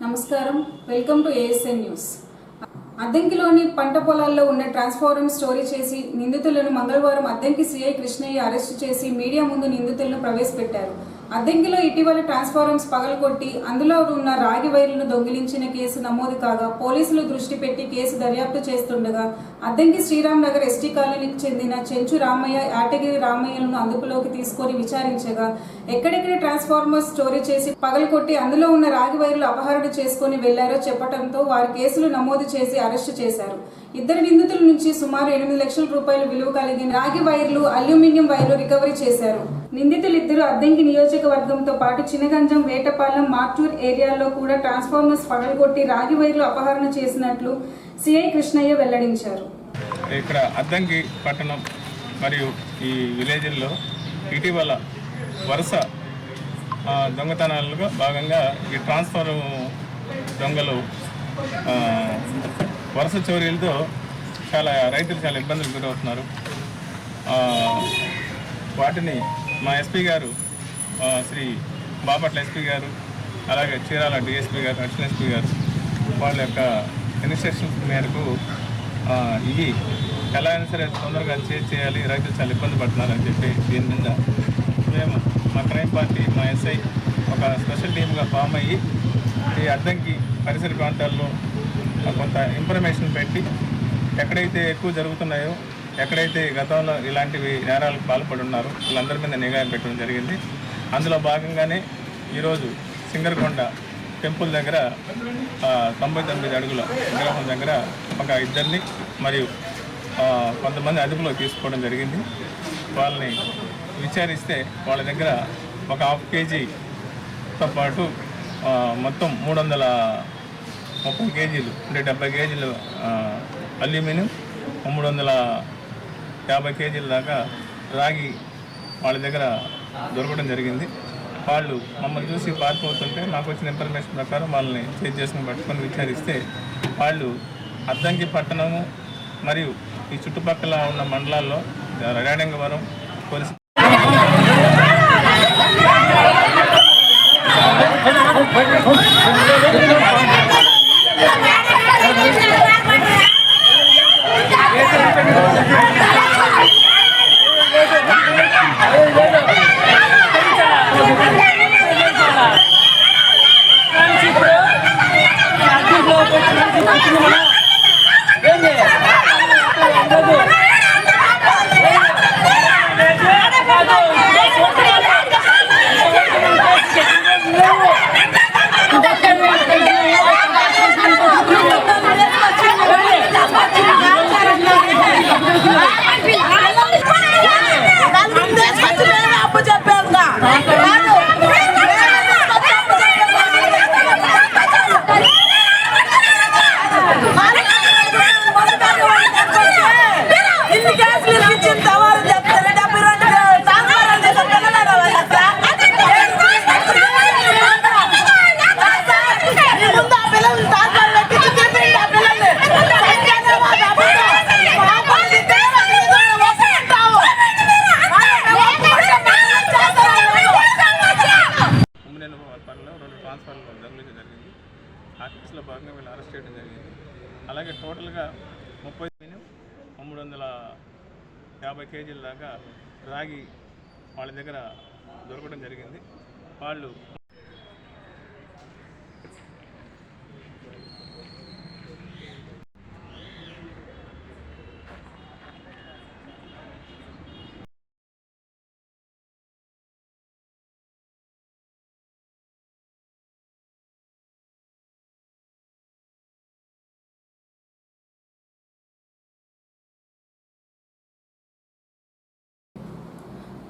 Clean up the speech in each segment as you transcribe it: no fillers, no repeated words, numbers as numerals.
నమస్కారం, welcome to ASN news. అద్దంకిలోని పంట పొలాల్లో ఉన్న ట్రాన్స్ఫార్మర్ స్టోరీ చేసి నిందితులను మంగళవారం అద్దంకి సిఐ కృష్ణయ్య అరెస్టు చేసి మీడియా ముందు నిందితులను ప్రవేశపెట్టారు. అద్దంకిలో ఇటీవల ట్రాన్స్ఫార్మర్స్ పగలగొట్టి అందులో ఉన్న రాగి వైర్లను దొంగిలించిన కేసు నమోదు కాగా పోలీసులు దృష్టి పెట్టి కేసు దర్యాప్తు చేస్తుండగా అద్దంకి శ్రీరామ్ నగర్ ఎస్టీ కాలనీకి చెందిన చెంచు రామయ్య, యాటగిరి రామయ్యలను అదుపులోకి తీసుకొని విచారించగా ఎక్కడెక్కడ ట్రాన్స్ఫార్మర్స్ స్టోరీ చేసి పగలగొట్టి అందులో ఉన్న రాగి వైర్లు అపహరణ చేసుకుని వెళ్లారో చెప్పడంతో వారి కేసులు నమోదు చేసి అరెస్టు చేశారు. ఇద్దరు నిందితుల నుంచి సుమారు 8 లక్షల రూపాయల విలువ కలిగిన రాగి వైర్లు, అల్యూమినియం వైర్లు రికవరీ చేశారు. నిందితులిద్దరూ అద్దంకి నియోజకవర్గంతో పాటు చినగంజం, వేటపాలెం, మార్టూర్ ఏరియాల్లో కూడా ట్రాన్స్ఫార్మర్స్ పగలగొట్టి రాగి వైర్లు అపహరణ చేసినట్లు సిఐ కృష్ణయ్య వెల్లడించారు. ఇక్కడ అద్దంకి పట్టణం మరియు ఈ విలేజ్ల్లో ఇటీవల వరుస దొంగతనాలుగా భాగంగా ఈ ట్రాన్స్ఫార్మర్ దొంగలు వరుస చోరీలతో రైతులు చాలా ఇబ్బందులు గురవుతున్నారు. వాటిని మా ఎస్పీ గారు, శ్రీ బాపట్ల ఎస్పీ గారు, అలాగే చీరాల డిఎస్పీ గారు, అడిషనల్ ఎస్పీ గారు వాళ్ళ యొక్క ఇన్స్ట్రక్షన్స్ మేరకు ఇవి ఎలా అయినా సరే తొందరగా చేయాలి, రైతులు చాలా ఇబ్బంది పడుతున్నారని చెప్పి దీని మీద మేము మా క్రైమ్ పార్టీ, మా ఎస్ఐ ఒక స్పెషల్ టీమ్గా ఫామ్ అయ్యి ఈ అద్దంకి పరిసర ప్రాంతాల్లో కొంత ఇన్ఫర్మేషన్ పెట్టి ఎక్కడైతే ఎక్కువ జరుగుతున్నాయో, ఎక్కడైతే గతంలో ఇలాంటివి నేరాలకు పాల్పడి ఉన్నారో వాళ్ళందరి మీద నిఘా పెట్టడం జరిగింది. అందులో భాగంగానే ఈరోజు సింగరకొండ టెంపుల్ దగ్గర 99 అడుగుల విగ్రహం దగ్గర ఒక ఇద్దరిని మరియు కొంతమంది అదుపులో తీసుకోవడం జరిగింది. వాళ్ళని విచారిస్తే వాళ్ళ దగ్గర ఒక 1/2 కేజీతో పాటు మొత్తం 330 కేజీలు అంటే 70 కేజీలు అల్యూమినియం, 350 కేజీల దాకా రాగి వాళ్ళ దగ్గర దొరకడం జరిగింది. వాళ్ళు మమ్మల్ని చూసి పారిపోతుంటే మాకు వచ్చిన ఇన్ఫర్మేషన్ ప్రకారం వాళ్ళని చేజ్ చేసుకుని పట్టుకొని విచారిస్తే వాళ్ళు అద్దంకి పట్టణము మరియు ఈ చుట్టుపక్కల ఉన్న మండలాల్లో రేణంగవరం పోలీసు ట్రాన్స్ఫార్మర్ దొంగిలించడం జరిగింది. ఆ కేసులో భాగంగా వీళ్ళు అరెస్ట్ చేయడం జరిగింది. అలాగే టోటల్గా 350 కేజీల దాకా రాగి వాళ్ళ దగ్గర దొరకడం జరిగింది. వాళ్ళు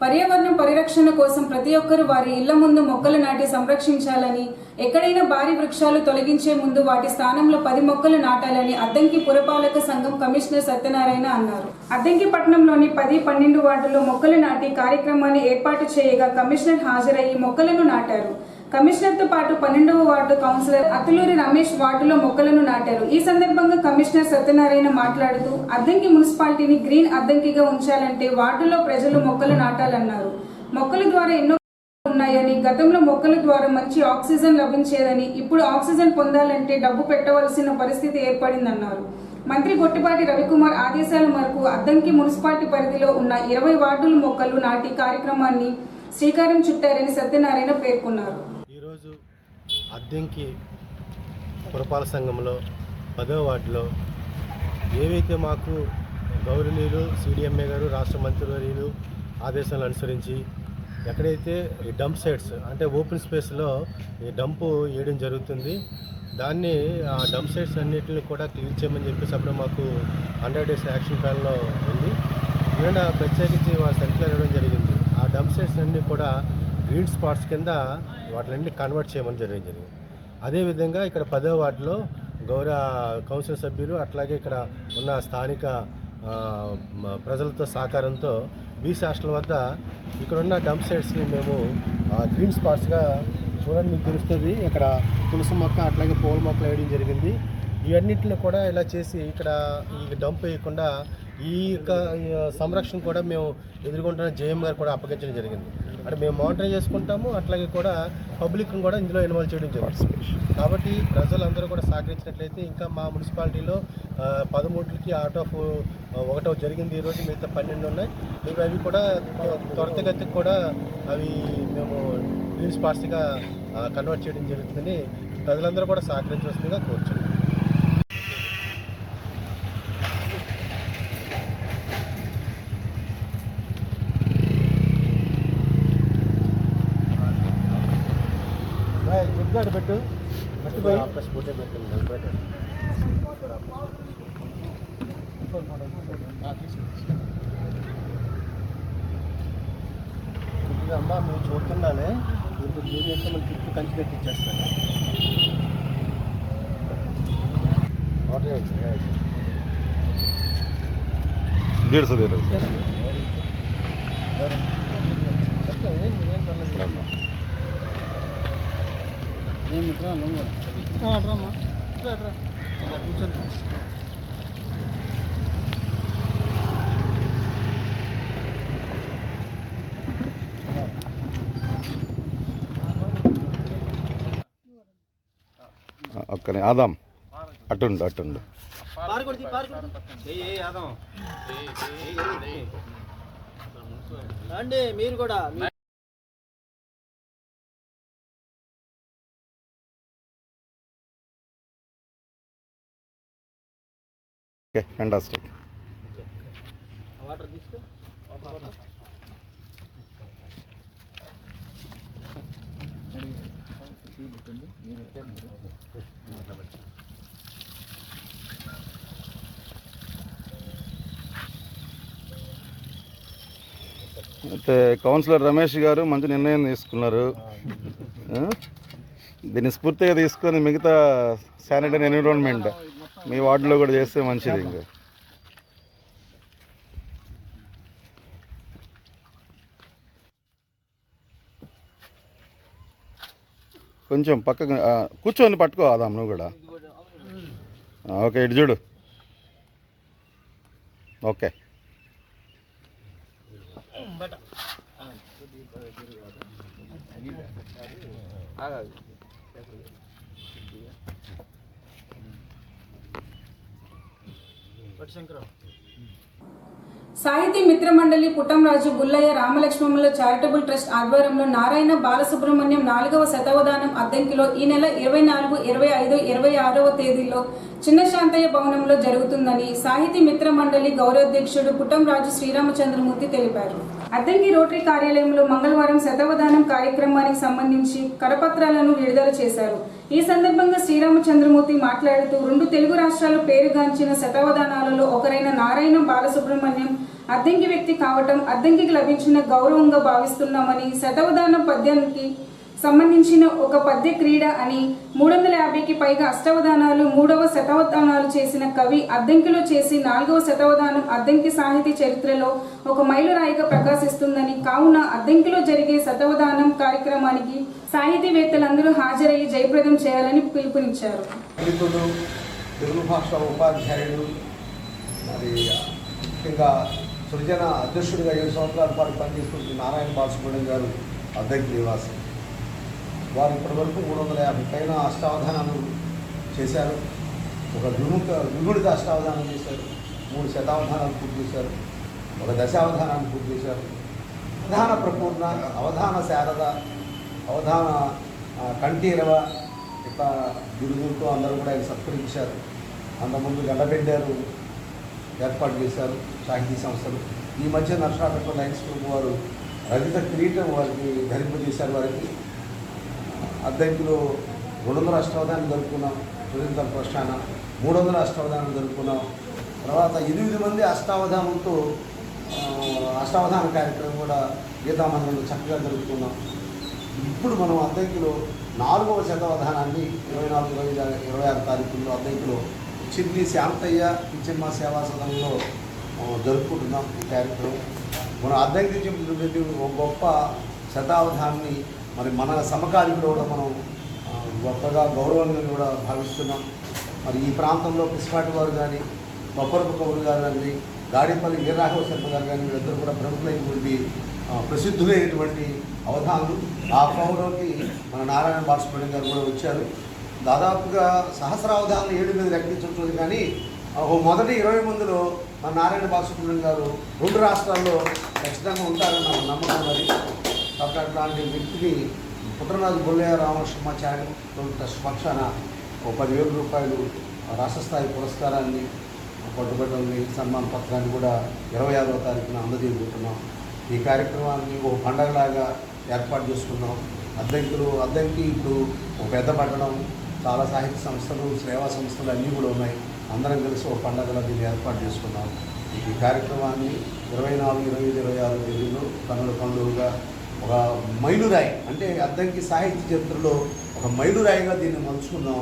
పర్యావరణ పరిరక్షణ కోసం ప్రతి ఒక్కరూ వారి ఇళ్ల ముందు మొక్కలు నాటి సంరక్షించాలని, ఎక్కడైనా భారీ వృక్షాలు తొలగించే ముందు వాటి స్థానంలో 10 మొక్కలు నాటాలని అద్దంకి పురపాలక సంఘం కమిషనర్ సత్యనారాయణ అన్నారు. అద్దంకి పట్టణంలోని 10, 12 వార్డుల్లో మొక్కలు నాటి కార్యక్రమాన్ని ఏర్పాటు చేయగా కమిషనర్ హాజరయ్యి మొక్కలను నాటారు. కమిషనర్తో పాటు 12వ వార్డు కౌన్సిలర్ అతులూరి రమేష్ వార్డులో మొక్కలను నాటారు. ఈ సందర్భంగా కమిషనర్ సత్యనారాయణ మాట్లాడుతూ అద్దంకి మున్సిపాలిటీని గ్రీన్ అద్దంకిగా ఉంచాలంటే వార్డులో ప్రజలు మొక్కలు నాటాలన్నారు. మొక్కల ద్వారా ఎన్నో ఉన్నాయని, గతంలో మొక్కల ద్వారా మంచి ఆక్సిజన్ లభించేదని, ఇప్పుడు ఆక్సిజన్ పొందాలంటే డబ్బు పెట్టవలసిన పరిస్థితి ఏర్పడిందన్నారు. మంత్రి గొట్టిపాటి రవికుమార్ ఆదేశాల మేరకు అద్దంకి మున్సిపాలిటీ పరిధిలో ఉన్న 20 వార్డుల మొక్కలు నాటి కార్యక్రమాన్ని శ్రీకారం చుట్టారని సత్యనారాయణ పేర్కొన్నారు. ఈరోజు అద్దంకి పురపాలక సంఘంలో 10వ వార్డులో ఏవైతే మాకు గౌరవనీయులు సిడిఎంఏ గారు, రాష్ట్ర మంత్రివర్యులు ఆదేశాలను అనుసరించి ఎక్కడైతే ఈ డంప్ సైట్స్ అంటే ఓపెన్ స్పేస్లో ఈ డంపు వేయడం జరుగుతుంది, దాన్ని ఆ డంప్ సైట్స్ అన్నింటిని కూడా క్లీన్ చేయమని చెప్పేసి అప్పుడు మాకు 100 days యాక్షన్ ప్లాన్లో ఉంది. ఈయన ప్రత్యేకించి వాళ్ళ సర్క్యులర్ ఇవ్వడం జరిగింది. ఆ డంప్ సైట్స్ అన్నీ కూడా గ్రీన్ స్పాట్స్ కింద వాటిని కన్వర్ట్ చేయమని జరిగింది. అదేవిధంగా ఇక్కడ 10వ వార్డులో గౌరవ కౌన్సిల్ సభ్యులు అట్లాగే ఇక్కడ ఉన్న స్థానిక ప్రజలతో సహకారంతో బీసీ హాస్టల్ వద్ద ఇక్కడున్న డంప్ సైట్స్ని మేము గ్రీన్ స్పాట్స్గా చూడండి, మీకు తెలుస్తుంది. ఇక్కడ తులసి మొక్క అట్లాగే పూల మొక్కలు వేయడం జరిగింది. ఇవన్నింటిని కూడా ఇలా చేసి ఇక్కడ ఈ డంప్ వేయకుండా ఈ యొక్క సంరక్షణ కూడా మేము ఎదుర్కొంటున్న జేఎం గారు కూడా అప్పగించడం జరిగింది. అంటే మేము మానిటర్ చేసుకుంటాము, అట్లాగే కూడా పబ్లిక్ని కూడా ఇందులో ఇన్వాల్వ్ చేయడం జరుగుతుంది. కాబట్టి ప్రజలందరూ కూడా సహకరించినట్లయితే ఇంకా మా మున్సిపాలిటీలో 13కి అవుట్ ఆఫ్ 1 జరిగింది. ఈరోజు మిగతా 12 ఉన్నాయి. మేము అవి కూడా త్వరితగతికి కూడా అవి మేము గ్రీన్ స్పాట్స్గా కన్వర్ట్ చేయడం జరుగుతుందని ప్రజలందరూ కూడా సహకరించవలసిందిగా కోరుచున్నాం. చెప్తాడు పెట్టు మర్చిపోయి అమ్మా మేము చూస్తున్నానే ఇప్పుడు ఏం చేస్తే మన చుట్టూ కంచి పెట్టి ఇచ్చేస్తాను. ఒక్కనే ఆదాం అటుండు అండి మీరు కూడా ఓకే, ఫెంటాస్టిక్. వాటర్ తీసుకో. అయితే కౌన్సిలర్ రమేష్ గారు మంచి నిర్ణయం తీసుకున్నారు. దీన్ని స్ఫూర్తిగా తీసుకొని మిగతా శానిటరీ ఎన్విరాన్మెంట్ మీ వార్డులో కూడా చేస్తే మంచిది. ఇంకా కొంచెం పక్కకు కూర్చొని పట్టుకో ఆదాం నువ్వు కూడా. ఓకే, ఇటు చూడు. ఓకే, సాహితీ మిత్ర మండలి పుట్టంరాజు గుల్లయ్య రామలక్ష్మణుల చారిటబుల్ ట్రస్ట్ ఆధ్వర్యంలో నారాయణ బాలసుబ్రహ్మణ్యం 4వ శతావధానం అద్దంకిలో ఈ నెల 24, 25, 26వ తేదీల్లో చిన్న శాంతయ్య భవనంలో జరుగుతుందని సాహితీ మిత్ర మండలి గౌరవాధ్యక్షుడు పుట్టంరాజు శ్రీరామచంద్రమూర్తి తెలిపారు. అద్దంకి రోటరీ కార్యాలయంలో మంగళవారం శతావధానం కార్యక్రమానికి సంబంధించి కరపత్రాలను విడుదల చేశారు. ఈ సందర్భంగా శ్రీరామచంద్రమూర్తి మాట్లాడుతూ 2 తెలుగు రాష్ట్రాల పేరుగాంచిన శతావధానాలలో ఒకరైన నారాయణ బాలసుబ్రహ్మణ్యం అద్దంకి వ్యక్తి కావటం అద్దంకికి లభించిన గౌరవంగా భావిస్తున్నామని, శతావధాన పద్యానికి సంబంధించిన ఒక పద్య క్రీడ అని, 350కి పైగా అష్టావధానాలు 3వ శతావధానాలు చేసిన కవి అద్దంకిలో చేసి 4వ శతావధానం అద్దంకి సాహితీ చరిత్రలో ఒక మైలురాయిగా ప్రకాశిస్తుందని, కావున అద్దంకిలో జరిగే శతావధానం కార్యక్రమానికి సాహితీవేత్తలందరూ హాజరయ్యి జయప్రదం చేయాలని పిలుపునిచ్చారు. తెలుగు భాష ఉపాధ్యాయుడు, మరి ముఖ్యంగా సృజన అధ్యక్షుడిగా 7 సంవత్సరాల పాటు పనిచేస్తున్న నారాయణ బాలసుబ్రహ్మణ్యం గారు అద్దెకి నివాసి. వారు ఇప్పటివరకు 350 పైన అష్టావధానాలు చేశారు. ఒక విగుడిత అష్టావధానం చేశారు, 3 శతావధానాలు పూర్తి చేశారు, ఒక దశావధానాన్ని పూర్తి చేశారు. అవధాన ప్రపూర్ణ, అవధాన శారద, అవధాన కంఠీరవ ఇట్లా బిరుదులతో అందరూ కూడా ఆయన సత్కరించారు. అంతకుముందు గండపెండారు ఏర్పాటు చేశారు సాహితీ సంస్థలు. ఈ మధ్య నరసరావుపేట లయన్స్ క్లబ్ వారు రజిత కిరీటం వారికి ధరింపజేశారు. వారికి అద్దెంకిలో 200 అష్టావధానం జరుపుకున్నాం. ప్రజల ప్రస్థాన 300 అష్టావధానం జరుపుకున్నాం. తర్వాత 8 మంది అష్టావధానంతో అష్టావధాన కార్యక్రమం కూడా గీతామందిరంలో చక్కగా జరుపుకున్నాం. ఇప్పుడు మనం అద్దెంకిలో 4వ శతావధానాన్ని 24-26 తారీఖుల్లో అద్దెంకిలో చిన్ని శాంతయ్య పిచ్చమ్మ సేవా సదనంలో జరుపుకుంటున్నాం. ఈ కార్యక్రమం మనం అద్దెంకి చెప్పినటువంటి ఒక గొప్ప శతావధానాన్ని మరి మన సమకాలీకులు కూడా మనం గొప్పగా గౌరవంగా కూడా భావిస్తున్నాం. మరి ఈ ప్రాంతంలో పిస్పాటి వారు కానీ, బొప్పరపు కవులు గారు కానీ, గాడిపల్లి వీరరాఘవ శర్మ గారు కానీ వీళ్ళిద్దరు కూడా ప్రముఖులైనటువంటి ప్రసిద్ధులైనటువంటి అవధానులు. ఆ కవులోకి మన నారాయణ బాలసుబ్రహ్మణ్యం గారు కూడా వచ్చారు. దాదాపుగా సహస్రావధానాలు 7 మీద లెక్కించుంటుంది, కానీ మొదటి 20 మందిలో మన నారాయణ బాలసుబ్రహ్మణ్యం గారు 2 రాష్ట్రాల్లో ఖచ్చితంగా ఉంటారని నాకు నమ్మకం ఉన్నది. కాబట్టి అట్లాంటి వ్యక్తికి పుట్రరాజు బొల్లయ్య రామకృష్ణమాచార్య ట్రస్ట్ పక్షాన 10,000 రూపాయలు రాష్ట్ర స్థాయి పురస్కారాన్ని, పట్టుబట్టల్ని, సన్మాన పత్రాన్ని కూడా 26వ తారీఖున అందజేయబోతున్నాం. ఈ కార్యక్రమాన్ని ఒక పండగలాగా ఏర్పాటు చేసుకున్నాం. అద్దెంకి ఇప్పుడు ఒక పెద్ద పట్టణం, చాలా సాహిత్య సంస్థలు, సేవా సంస్థలు అన్నీ కూడా ఉన్నాయి. అందరం కలిసి ఒక పండగలా దీన్ని ఏర్పాటు చేసుకున్నాం. ఈ కార్యక్రమాన్ని 24, 25, 26 తేదీలో కన్నుల పండుగగా ఒక మైలురాయి, అంటే అద్దెంకి సాహిత్య చరిత్రలో ఒక మైలురాయిగా దీన్ని మలుచుకున్నాం.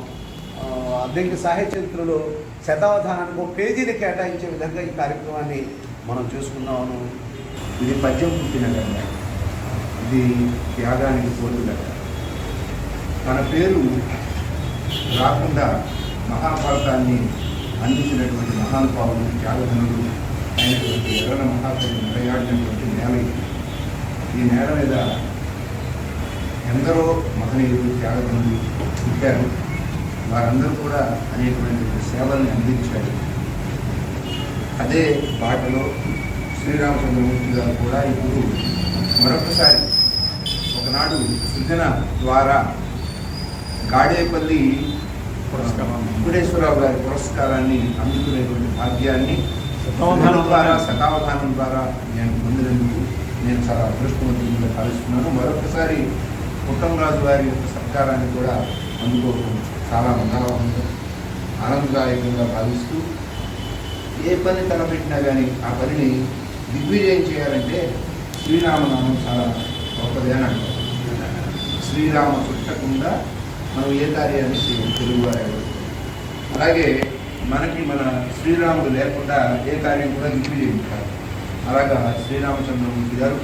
అద్దెంకి సాహిత్య చరిత్రలో శతావధానానికి ఒక పేజీని కేటాయించే విధంగా ఈ కార్యక్రమాన్ని మనం చేసుకున్నాము. ఇది పద్యం పుట్టిన గడ్డ, ఇది త్యాగానికి పోటు గడ్డ. తన పేరు రాకుండా మహాభారతాన్ని అందించినటువంటి మహానుభావులు, త్యాగధనులు అయినటువంటి ఎర్రన మహాకవి నడయాడినటువంటి నేల ఇది. ఈ నేల మీద ఎందరో మహనీయులు, త్యాగధనులు పుట్టారు. వారందరూ కూడా అనేకమైనటువంటి సేవల్ని అందించారు. అదే బాటలో శ్రీరామచంద్రమూర్తి గారు కూడా ఇప్పుడు మరొకసారి ఒకనాడు సృజన ద్వారా గాడేపల్లి వెంకటేశ్వరరావు గారి పురస్కారాన్ని అందుకునేటువంటి భాగ్యాన్ని శతావధానం ద్వారా నేను పొందినందుకు నేను చాలా అదృష్టవంతులుగా భావిస్తున్నాను. మరొకసారి పుట్టంరాజు గారి యొక్క సత్కారాన్ని కూడా అందుకోవడం చాలా మంగళవంతంగా, ఆనందదాయకంగా భావిస్తూ, ఏ పని తలపెట్టినా కానీ ఆ పనిని దిగ్విజయం చేయాలంటే శ్రీరామనామం చాలా గొప్పది అని అంటారు. శ్రీరామ చుట్టకుండా మనం ఏ కార్యాన్ని చేయాలి తెలుగువారు. అలాగే మనకి మన శ్రీరాముడు లేకుండా ఏ కార్యం కూడా దిగ్విజయం కాదు. అలాగా శ్రీరామచంద్రమూర్తి గారు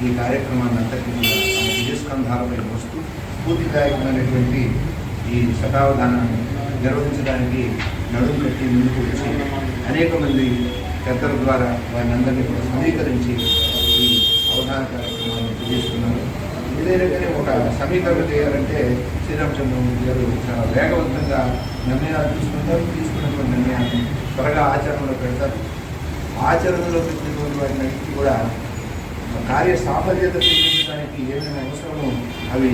ఈ కార్యక్రమాన్ని అంతటి కూడా తమ విజయస్కంధాలపై వస్తూ స్ఫూర్తిదాయకమైనటువంటి ఈ శతావధానాన్ని నిర్వహించడానికి నడుము కట్టి ముందుకు వచ్చి అనేక మంది పెద్దల ద్వారా వారిని అందరినీ కూడా సమీకరించి ఈ అవధాన కార్యక్రమాన్ని చేసుకున్నారు. ఏదైనా కానీ ఒక సమీకరణ చేయాలంటే శ్రీరామచంద్రమూర్తి గారు చాలా వేగవంతంగా నిర్ణయాలు తీసుకుంటారు. తీసుకున్నటువంటి నిర్ణయాన్ని త్వరగా ఆచరణలో పెడతారు. ఆచరణలో పెట్టినటువంటి వాటిని కూడా కార్య సాఫల్యత చెందించడానికి ఏమైనా అవసరమో అవి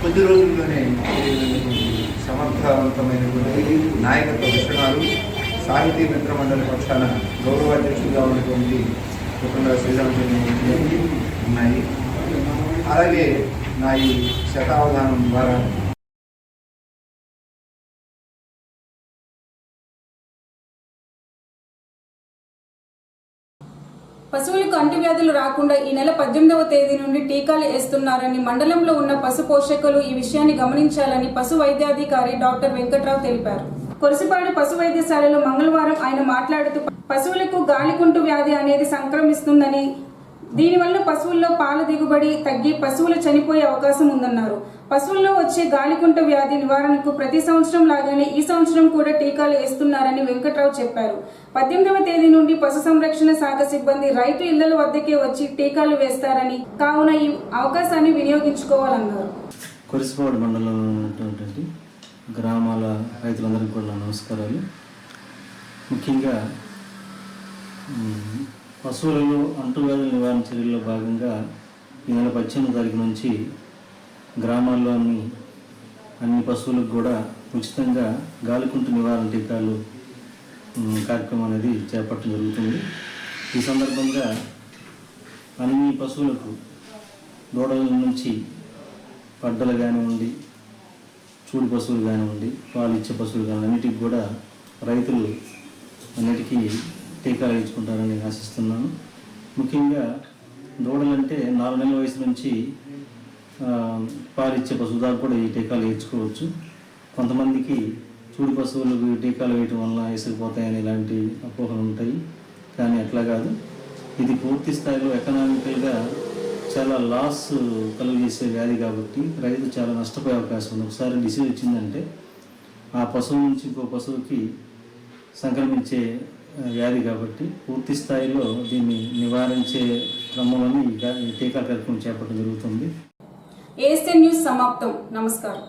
కొద్ది రోజుల్లోనే సమర్థవంతమైనటువంటి నాయకత్వ లక్షణాలు సాహితీ మిత్ర మండలి పక్షాన గౌరవాధ్యక్షులుగా ఉన్నటువంటి పుట్టిన శ్రీరామచంద్రమూర్తి ఉన్నాయి. అలాగే నా ఈ శతావధానం ద్వారా పశువులకు అంటువ్యాధులు రాకుండా ఈ నెల 18వ తేదీ నుండి టీకాలు వేస్తున్నారని మండలంలో ఉన్న పశు పోషకులు ఈ విషయాన్ని గమనించాలని పశు వైద్యాధికారి డాక్టర్ వెంకట్రావు తెలిపారు. కొరసిపాడు పశు వైద్యశాలలో మంగళవారం ఆయన మాట్లాడుతూ పశువులకు గాలికుంటు వ్యాధి అనేది సంక్రమిస్తుందని, దీనివల్ల పశువుల్లో పాల దిగుబడి తగ్గి పశువులు చనిపోయే అవకాశం ఉందన్నారు. పశువుల్లో వచ్చే గాలికుంట వ్యాధి నివారణకు ప్రతి సంవత్సరం లాగానే ఈ సంవత్సరం కూడా టీకాలు వేస్తున్నారని వెంకట్రావు చెప్పారు. 18వ తేదీ నుండి పశు సంరక్షణ శాఖ సిబ్బంది రైతు ఇళ్ల వద్దకే వచ్చి టీకాలు వేస్తారని, కావున ఈ అవకాశాన్ని వినియోగించుకోవాలన్నారు. కొరిసిపాడు మండలంలో ఉన్నటువంటి గ్రామాల రైతులందరికీ కూడా నమస్కారాలు. ముఖ్యంగా పశువులలో అంటువ్యాధుల నివారణ చర్యల్లో భాగంగా ఈ నెల 18వ తారీఖు నుంచి గ్రామాల్లోని అన్ని పశువులకు కూడా ఉచితంగా గాలికుంటు నివారణ టీకాలు కార్యక్రమం అనేది చేపట్టడం జరుగుతుంది. ఈ సందర్భంగా అన్ని పశువులకు దూడల నుంచి పడ్డలు కానివ్వండి, చూడు పశువులు కానివ్వండి, పాలు ఇచ్చే పశువులు కానివ్వండి, అన్నిటికి కూడా రైతులు అన్నిటికీ టీకాలు వేయించుకుంటారని ఆశిస్తున్నాను. ముఖ్యంగా దూడలంటే 4 నెలల వయసు నుంచి పాలిచ్చే పశువు దాకా కూడా ఈ టీకాలు వేయించుకోవచ్చు. కొంతమందికి చూడు పశువులకు టీకాలు వేయటం వల్ల ఇసుకుపోతాయని ఇలాంటి అపోహలు ఉంటాయి. కానీ అట్లా కాదు. ఇది పూర్తి స్థాయిలో ఎకనామికల్గా చాలా లాస్ కలుగజేసే వ్యాధి కాబట్టి రైతు చాలా నష్టపోయే అవకాశం ఉంది. ఒకసారి డిసీజ్ వచ్చిందంటే ఆ పశువు నుంచి ఇంకో పశువుకి సంక్రమించే వ్యాధి కాబట్టి పూర్తి స్థాయిలో దీన్ని నివారించే క్రమంలో ఈ టీకా కార్యక్రమం చేపట్టడం జరుగుతుంది. ఏఎస్ఎన్ న్యూస్ సమాప్తం. నమస్కారం.